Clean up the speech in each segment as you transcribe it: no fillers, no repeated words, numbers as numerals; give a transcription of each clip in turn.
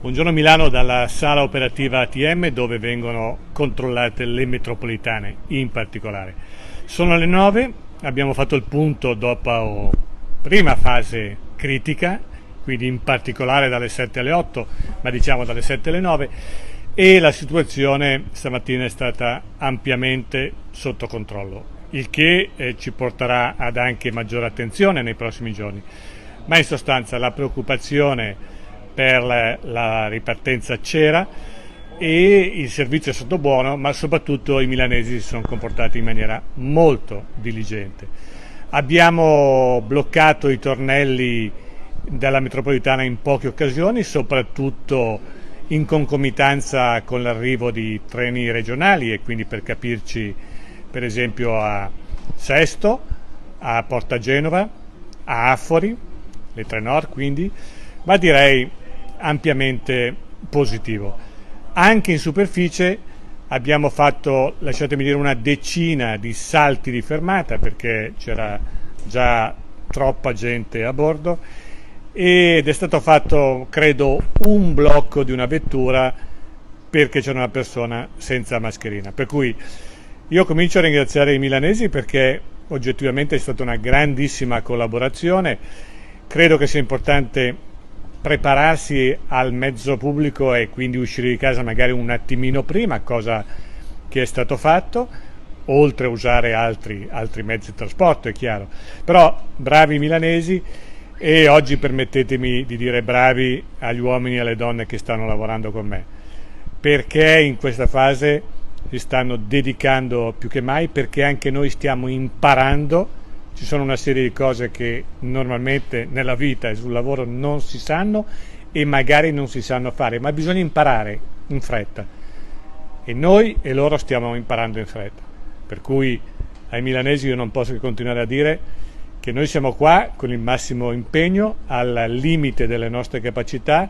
Buongiorno Milano dalla sala operativa ATM dove vengono controllate le metropolitane in particolare. Sono le 9, abbiamo fatto il punto dopo prima fase critica, quindi in particolare dalle 7 alle 8, ma diciamo dalle 7 alle 9, e la situazione stamattina è stata ampiamente sotto controllo, il che ci porterà ad anche maggiore attenzione nei prossimi giorni. Ma in sostanza la preoccupazione per la ripartenza c'era e il servizio è stato buono, ma soprattutto i milanesi si sono comportati in maniera molto diligente. Abbiamo bloccato i tornelli della metropolitana in poche occasioni, soprattutto in concomitanza con l'arrivo di treni regionali, e quindi per capirci per esempio a Sesto, a Porta Genova, a Affori, le tre Nord quindi, ma direi ampiamente positivo. Anche in superficie abbiamo fatto, lasciatemi dire, una decina di salti di fermata perché c'era già troppa gente a bordo ed è stato fatto, credo, un blocco di una vettura perché c'era una persona senza mascherina. Per cui io comincio a ringraziare i milanesi perché oggettivamente è stata una grandissima collaborazione. Credo che sia importante prepararsi al mezzo pubblico e quindi uscire di casa magari un attimino prima, cosa che è stato fatto, oltre a usare altri mezzi di trasporto, è chiaro. Però bravi milanesi, e oggi permettetemi di dire bravi agli uomini e alle donne che stanno lavorando con me, perché in questa fase si stanno dedicando più che mai, perché anche noi stiamo imparando. Ci sono una serie di cose che normalmente nella vita e sul lavoro non si sanno e magari non si sanno fare, ma bisogna imparare in fretta e noi e loro stiamo imparando in fretta. Per cui ai milanesi io non posso che continuare a dire che noi siamo qua con il massimo impegno, al limite delle nostre capacità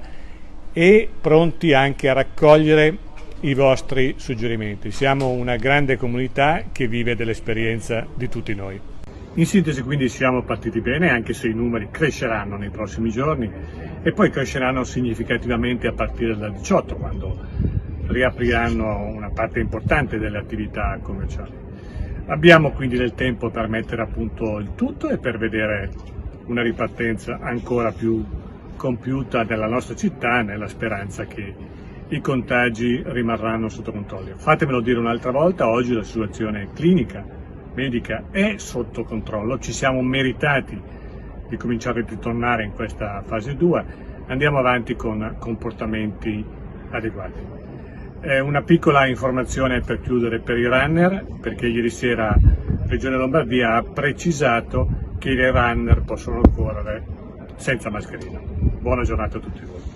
e pronti anche a raccogliere i vostri suggerimenti. Siamo una grande comunità che vive dell'esperienza di tutti noi. In sintesi quindi siamo partiti bene, anche se i numeri cresceranno nei prossimi giorni e poi cresceranno significativamente a partire dal 18, quando riapriranno una parte importante delle attività commerciali. Abbiamo quindi del tempo per mettere a punto il tutto e per vedere una ripartenza ancora più compiuta della nostra città, nella speranza che i contagi rimarranno sotto controllo. Fatemelo dire un'altra volta, oggi la situazione clinica medica è sotto controllo, ci siamo meritati di cominciare a ritornare in questa fase 2, andiamo avanti con comportamenti adeguati. Una piccola informazione per chiudere per i runner, perché ieri sera Regione Lombardia ha precisato che i runner possono correre senza mascherina. Buona giornata a tutti voi.